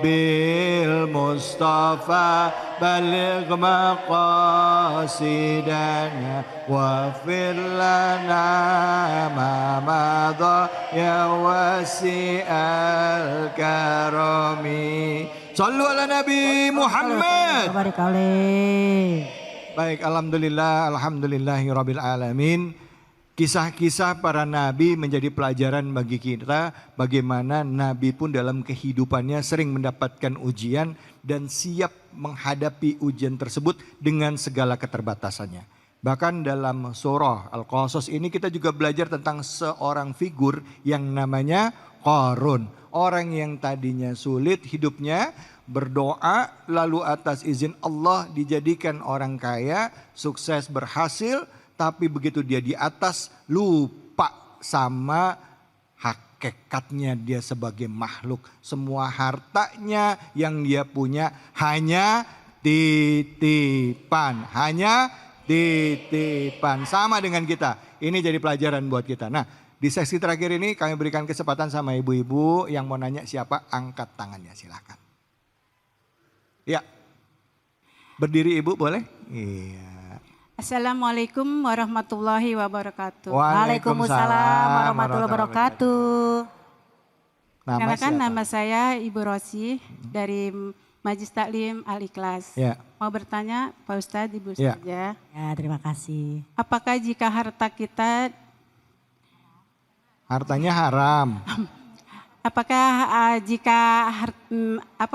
bil Mustafa baligh maqasidana waghfir lana ma madha ya wasi'al karami. Shallu ala Nabi Muhammad. Baik, alhamdulillah, alhamdulillahirabbil alamin. Kisah-kisah para nabi menjadi pelajaran bagi kita bagaimana nabi pun dalam kehidupannya sering mendapatkan ujian dan siap menghadapi ujian tersebut dengan segala keterbatasannya. Bahkan dalam surah Al-Qasas ini kita juga belajar tentang seorang figur yang namanya Qarun. Orang yang tadinya sulit hidupnya, berdoa lalu atas izin Allah dijadikan orang kaya, sukses, berhasil. Tapi begitu dia di atas lupa sama hakikatnya dia sebagai makhluk. Semua hartanya yang dia punya hanya titipan. Hanya titipan. Sama dengan kita. Ini jadi pelajaran buat kita. Nah, di sesi terakhir ini kami berikan kesempatan sama ibu-ibu yang mau nanya siapa, angkat tangannya, silakan. Ya, berdiri ibu boleh? Iya. Assalamualaikum warahmatullahi wabarakatuh. Waalaikumsalam warahmatullahi wabarakatuh. Nama saya Ibu Rosi dari Majelis Taklim Al-Ikhlas. Ya. Mau bertanya Pak Ustadz, Ibu Ya. saja. Ya, terima kasih. Apakah jika harta kita, Hartanya haram. apakah jika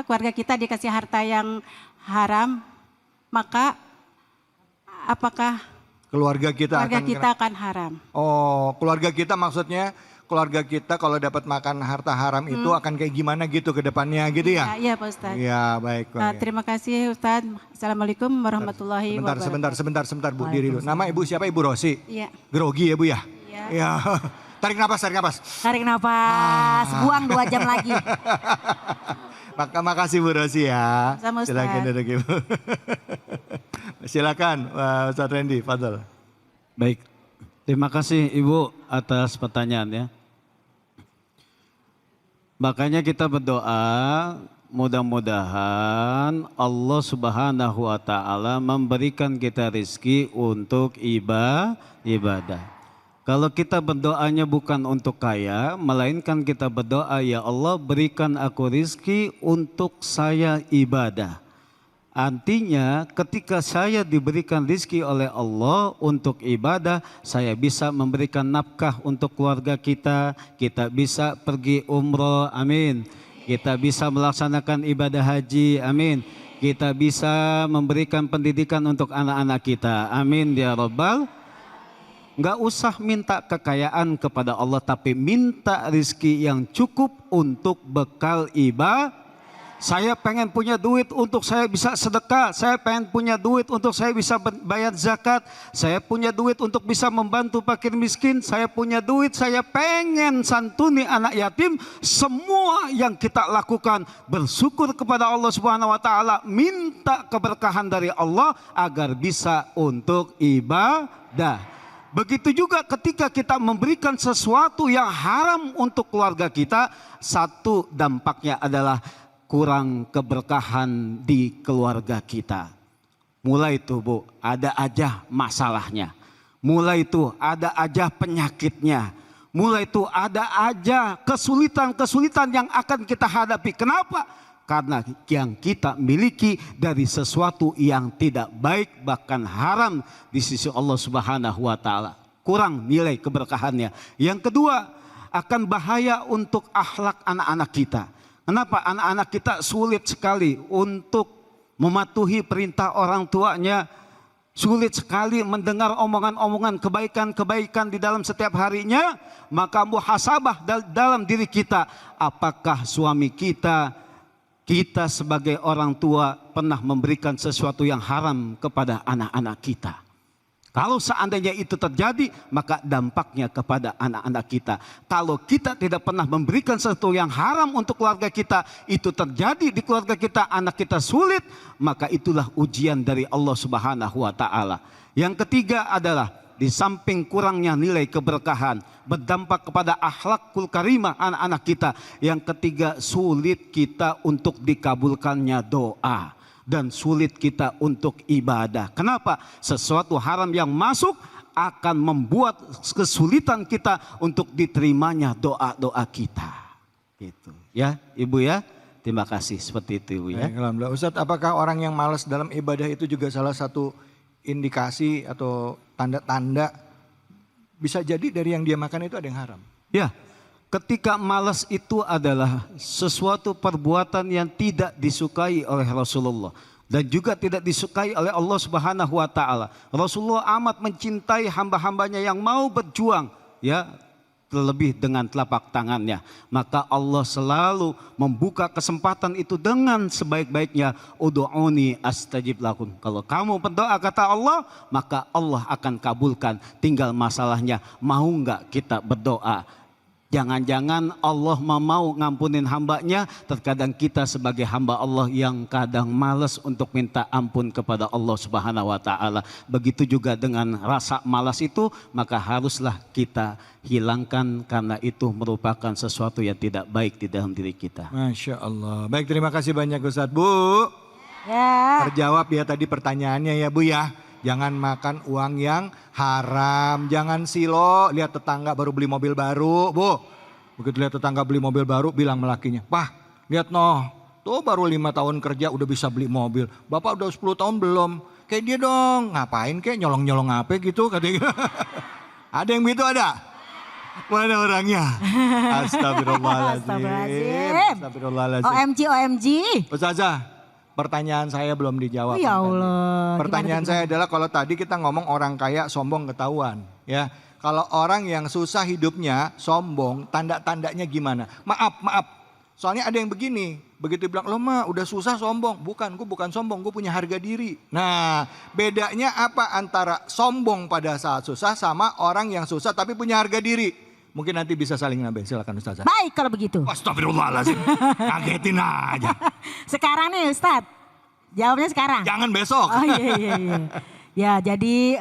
keluarga kita dikasih harta yang haram, maka apakah Keluarga kita akan haram? Oh, keluarga kita maksudnya keluarga kita kalau dapat makan harta haram itu akan kayak gimana gitu ke depannya gitu ya? Iya Pak Ustadz. Iya baik. Terima kasih Ustadz. Assalamuallah warahmatullahi wabarakatuh. Sebentar Bu, diri dulu. Nama ibu siapa? Ibu Rosi? Iya. Grogi ya Bu ya? Iya. Iya. Tarik napas. Tarik nafas, buang 2 jam lagi. Makasih Bu Rosi ya. Sama Ustaz. Silakan duduk Ibu. Silakan Ustaz Randy, fadhal. Baik, terima kasih Ibu atas pertanyaannya. Makanya kita berdoa mudah-mudahan Allah Subhanahu wa Ta'ala memberikan kita rizki untuk ibadah. Kalau kita berdoanya bukan untuk kaya, melainkan kita berdoa, ya Allah berikan aku rizki untuk saya ibadah. Artinya ketika saya diberikan rizki oleh Allah untuk ibadah, saya bisa memberikan nafkah untuk keluarga kita bisa pergi umroh, amin. Kita bisa melaksanakan ibadah haji, amin. Kita bisa memberikan pendidikan untuk anak-anak kita, amin ya Rabbal. Nggak usah minta kekayaan kepada Allah, tapi minta rizki yang cukup untuk bekal ibadah. Saya pengen punya duit untuk saya bisa sedekah, saya pengen punya duit untuk saya bisa bayar zakat, saya punya duit untuk bisa membantu fakir miskin, saya punya duit, saya pengen santuni anak yatim. Semua yang kita lakukan bersyukur kepada Allah Subhanahu wa Ta'ala, minta keberkahan dari Allah agar bisa untuk ibadah. Begitu juga ketika kita memberikan sesuatu yang haram untuk keluarga kita, satu dampaknya adalah kurang keberkahan di keluarga kita. Mulai itu Bu, ada aja masalahnya. Mulai itu ada aja penyakitnya. Mulai itu ada aja kesulitan-kesulitan yang akan kita hadapi. Kenapa? Karena yang kita miliki dari sesuatu yang tidak baik bahkan haram di sisi Allah Subhanahu wa Ta'ala. Kurang nilai keberkahannya. Yang kedua, akan bahaya untuk akhlak anak-anak kita. Kenapa? Anak-anak kita sulit sekali untuk mematuhi perintah orang tuanya. Sulit sekali mendengar omongan-omongan kebaikan-kebaikan di dalam setiap harinya. Maka muhasabah dalam diri kita. Apakah suami kita sebagai orang tua pernah memberikan sesuatu yang haram kepada anak-anak kita? Kalau seandainya itu terjadi, maka dampaknya kepada anak-anak kita. Kalau kita tidak pernah memberikan sesuatu yang haram untuk keluarga kita, itu terjadi di keluarga kita, anak kita sulit, maka itulah ujian dari Allah Subhanahu wa Ta'ala. Yang ketiga adalah di samping kurangnya nilai keberkahan, berdampak kepada akhlakul karimah anak-anak kita. Yang ketiga, sulit kita untuk dikabulkannya doa dan sulit kita untuk ibadah. Kenapa? Sesuatu haram yang masuk akan membuat kesulitan kita untuk diterimanya doa-doa kita. Gitu ya, Ibu ya. Terima kasih, seperti itu Ibu ya. Alhamdulillah. Ustadz, apakah orang yang malas dalam ibadah itu juga salah satu indikasi atau tanda-tanda bisa jadi dari yang dia makan itu ada yang haram? Ya, ketika malas itu adalah sesuatu perbuatan yang tidak disukai oleh Rasulullah dan juga tidak disukai oleh Allah Subhanahu wa taala. Rasulullah amat mencintai hamba-hambanya yang mau berjuang, ya, terlebih dengan telapak tangannya. Maka Allah selalu membuka kesempatan itu dengan sebaik-baiknya. Ud'uni astajib lakum. Kalau kamu berdoa kata Allah, maka Allah akan kabulkan. Tinggal masalahnya, mau enggak kita berdoa? Jangan-jangan Allah mau ngampunin hambanya. Terkadang kita sebagai hamba Allah yang kadang malas untuk minta ampun kepada Allah Subhanahu wa taala. Begitu juga dengan rasa malas itu, maka haruslah kita hilangkan karena itu merupakan sesuatu yang tidak baik di dalam diri kita. Masya Allah. Baik, terima kasih banyak Ustadz. Bu, Ya. terjawab ya tadi pertanyaannya ya Bu ya. Jangan makan uang yang haram, jangan silo, lihat tetangga baru beli mobil baru, Bu. Begitu lihat tetangga beli mobil baru, bilang melakinya, "Pah, lihat noh, tuh baru 5 tahun kerja udah bisa beli mobil. Bapak udah 10 tahun belum. Kayak dia dong, ngapain kayak nyolong-nyolong apa gitu," katanya. Ada yang begitu ada? Mana orangnya? Astagfirullahaladzim. Astagfirullahaladzim. OMG, OMG. Ustazah, pertanyaan saya belum dijawab. Oh, ya Allah. Pertanyaan Gimana? saya adalah kalau tadi kita ngomong orang kaya sombong ketahuan, ya. Kalau orang yang susah hidupnya sombong, tanda-tandanya gimana? Maaf. Soalnya ada yang begini, begitu bilang, "Lo mah udah susah sombong." Bukan, gue bukan sombong, gue punya harga diri. Nah, bedanya apa antara sombong pada saat susah sama orang yang susah tapi punya harga diri? Mungkin nanti bisa saling nambah. Silakan Ustazah. Baik kalau begitu. Astagfirullahaladzim. Kagetin aja. Sekarang nih Ustadz, jawabnya sekarang. Jangan besok. Oh iya. Ya, jadi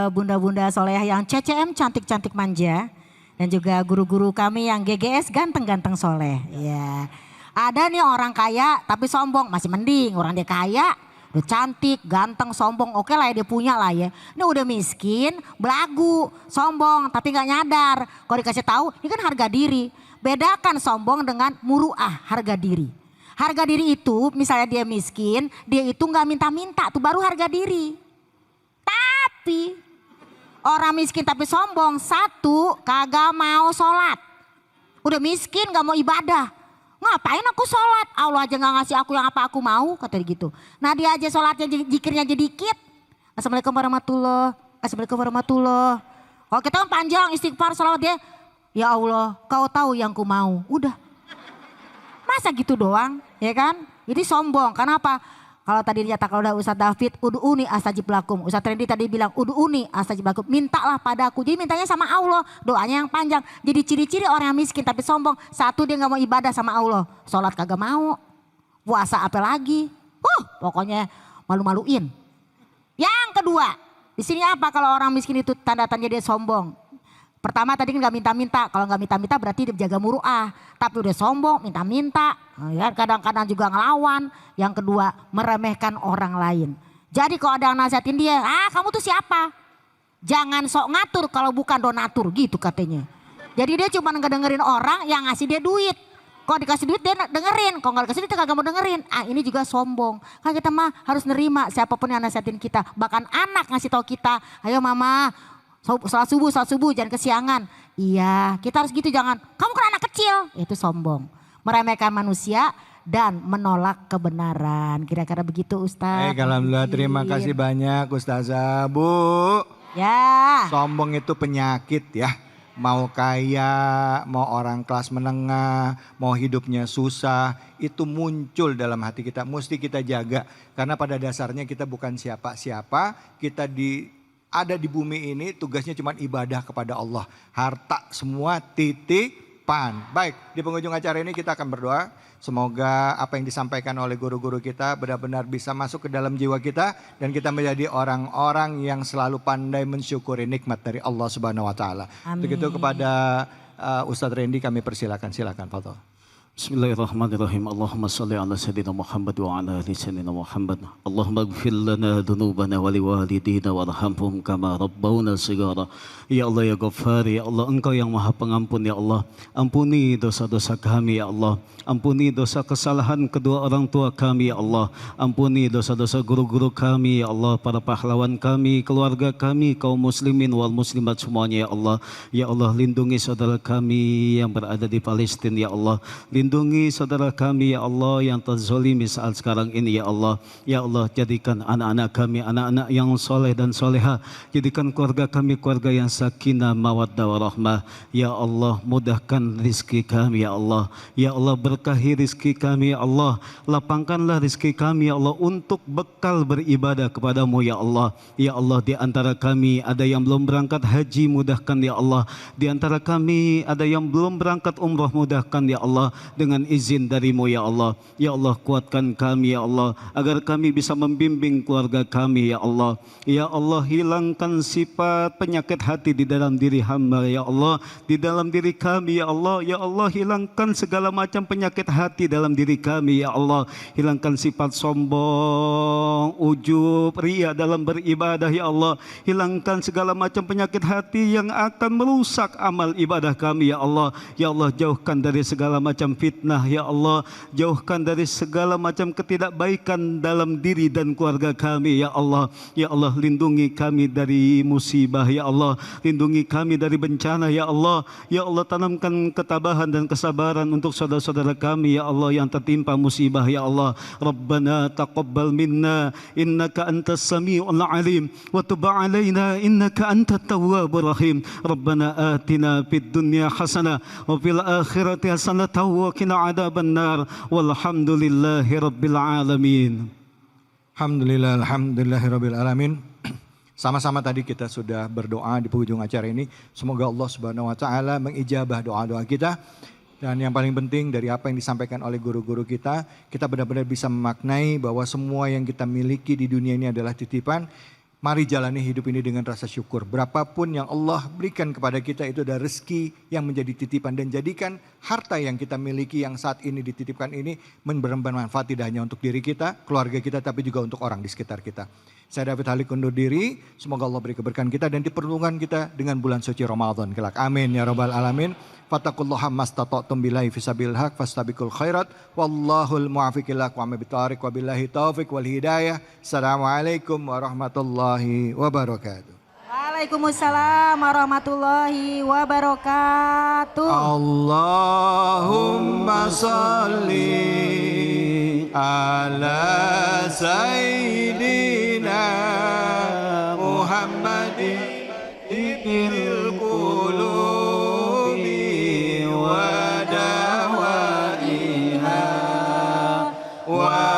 bunda-bunda solehah yang CCM cantik-cantik manja dan juga guru-guru kami yang GGS ganteng-ganteng soleh. Ya, ada nih orang kaya tapi sombong, masih mending orang dia kaya, udah cantik, ganteng, sombong, oke lah ya dia punya lah ya. Ini udah miskin, belagu, sombong tapi nggak nyadar. Kalau dikasih tahu, ini kan harga diri. Bedakan sombong dengan muruah, harga diri. Harga diri itu misalnya dia miskin, dia itu nggak minta-minta, tuh baru harga diri. Tapi orang miskin tapi sombong, satu kagak mau sholat. Udah miskin gak mau ibadah. Ngapain aku sholat? Allah aja gak ngasih aku yang apa aku mau, kata gitu. Nah dia aja sholatnya zikirnya jadi dikit. Assalamualaikum warahmatullahi. Assalamualaikum warahmatullahi. Kalau kita kan panjang istighfar salawat dia. Ya Allah, kau tahu yang ku mau. Udah. Masa gitu doang, ya kan? Jadi sombong. Kenapa? Kalau tadi dinyatakan oleh Ustadz David, ud'uni astajib lakum. Ustadz Randy tadi bilang, ud'uni astajib lakum. Mintalah padaku. Jadi mintanya sama Allah. Doanya yang panjang. Jadi ciri-ciri orang yang miskin tapi sombong. Satu, dia gak mau ibadah sama Allah. Sholat kagak mau. Puasa apa lagi. Pokoknya malu-maluin. Yang kedua, di sini apa kalau orang miskin itu tanda-tanda dia sombong. Pertama tadi kan gak minta-minta. Kalau gak minta-minta berarti dia jaga muruah. Tapi udah sombong, minta-minta. Ya, kadang-kadang juga ngelawan. Yang kedua, meremehkan orang lain. Jadi kalau ada yang nasihatin dia, kamu tuh siapa? Jangan sok ngatur kalau bukan donatur gitu katanya. Jadi dia cuma ngedengerin orang yang ngasih dia duit. Kalau dikasih duit dia dengerin. Kalau gak dikasih duit dia kagak mau dengerin. Ini juga sombong. Kan kita mah harus nerima siapapun yang nasihatin kita. Bahkan anak ngasih tahu kita, ayo mama, salat subuh jangan kesiangan. Iya, kita harus gitu, jangan. Kamu kan anak kecil, itu sombong. Meremehkan manusia dan menolak kebenaran. Kira-kira begitu Ustaz. Alhamdulillah, terima kasih banyak Ustazah. Bu, Ya. sombong itu penyakit ya. Mau kaya, mau orang kelas menengah, mau hidupnya susah, itu muncul dalam hati kita. Mesti kita jaga. Karena pada dasarnya kita bukan siapa-siapa, kita ada di bumi ini tugasnya cuma ibadah kepada Allah. Harta semua titik, titipan. Baik, di penghujung acara ini kita akan berdoa. Semoga apa yang disampaikan oleh guru-guru kita benar-benar bisa masuk ke dalam jiwa kita dan kita menjadi orang-orang yang selalu pandai mensyukuri nikmat dari Allah Subhanahu wa taala. Begitu kepada Ustadz Randy kami persilakan, silakan Fadhol. Bismillahirrahmanirrahim. Allahumma salli ala sayyidina Muhammad wa ala ali sayyidina Muhammad. Allahumma ighfir lana dhunubana wa liwalidina warhamhum kama rabbawna shighara. Ya Allah ya Ghaffar, ya Allah Engkau yang Maha Pengampun ya Allah. Ampuni dosa-dosa kami ya Allah. Ampuni dosa kesalahan kedua orang tua kami ya Allah. Ampuni dosa-dosa guru-guru kami ya Allah, para pahlawan kami, keluarga kami, kaum muslimin wal muslimat semuanya ya Allah. Ya Allah lindungi saudara kami yang berada di Palestina ya Allah. Lindungi saudara kami ya Allah yang terzolimi saat sekarang ini ya Allah. Ya Allah jadikan anak-anak kami anak-anak yang soleh dan soleha. Jadikan keluarga kami keluarga yang sakinah mawaddah warahmah. Ya Allah mudahkan rizki kami ya Allah. Ya Allah berkahi rizki kami ya Allah. Lapangkanlah rizki kami ya Allah untuk bekal beribadah kepadamu ya Allah. Ya Allah di antara kami ada yang belum berangkat haji mudahkan ya Allah. Di antara kami ada yang belum berangkat umrah mudahkan ya Allah. Dengan izin darimu ya Allah. Ya Allah kuatkan kami ya Allah agar kami bisa membimbing keluarga kami ya Allah. Ya Allah hilangkan sifat penyakit hati di dalam diri hamba ya Allah, di dalam diri kami ya Allah. Ya Allah hilangkan segala macam penyakit hati dalam diri kami ya Allah. Hilangkan sifat sombong, ujub, ria dalam beribadah ya Allah. Hilangkan segala macam penyakit hati yang akan merusak amal ibadah kami ya Allah. Ya Allah jauhkan dari segala macam fitnah ya Allah. Jauhkan dari segala macam ketidakbaikan dalam diri dan keluarga kami ya Allah. Ya Allah lindungi kami dari musibah ya Allah. Lindungi kami dari bencana ya Allah. Ya Allah tanamkan ketabahan dan kesabaran untuk saudara-saudara kami ya Allah yang tertimpa musibah ya Allah. Rabbana taqabbal minna innaka antas samiul alim wa tub alaina innaka antat tawwabur rahim. Rabbana atina fid dunya hasanah wa fil akhirati hasanah wa qina adzabannar walhamdulillahi rabbil alamin. Alhamdulillahirabbil alamin. Sama-sama tadi kita sudah berdoa di penghujung acara ini. Semoga Allah Subhanahu wa taala mengijabah doa-doa kita. Dan yang paling penting dari apa yang disampaikan oleh guru-guru kita benar-benar bisa memaknai bahwa semua yang kita miliki di dunia ini adalah titipan. Mari jalani hidup ini dengan rasa syukur. Berapapun yang Allah berikan kepada kita itu adalah rezeki yang menjadi titipan. Dan jadikan harta yang kita miliki yang saat ini dititipkan ini bermanfaat tidak hanya untuk diri kita, keluarga kita, tapi juga untuk orang di sekitar kita. Saya David Halik undur diri. Semoga Allah beri keberkahan kita dan diperlukan kita dengan bulan suci Ramadan kelak. Amin ya rabbal alamin. Fattaqullaha mastata'tum billahi fisabil haq fastabiqul khairat wallahul muwaffiq ila aqwamit thariq wabillahi taufiq wal hidayah. Assalamualaikum warahmatullahi wabarakatuh. Waalaikumsalam warahmatullahi wabarakatuh. Allahumma salli ala sayyidina Muhammadin ibil qulubi wa dawaiha wa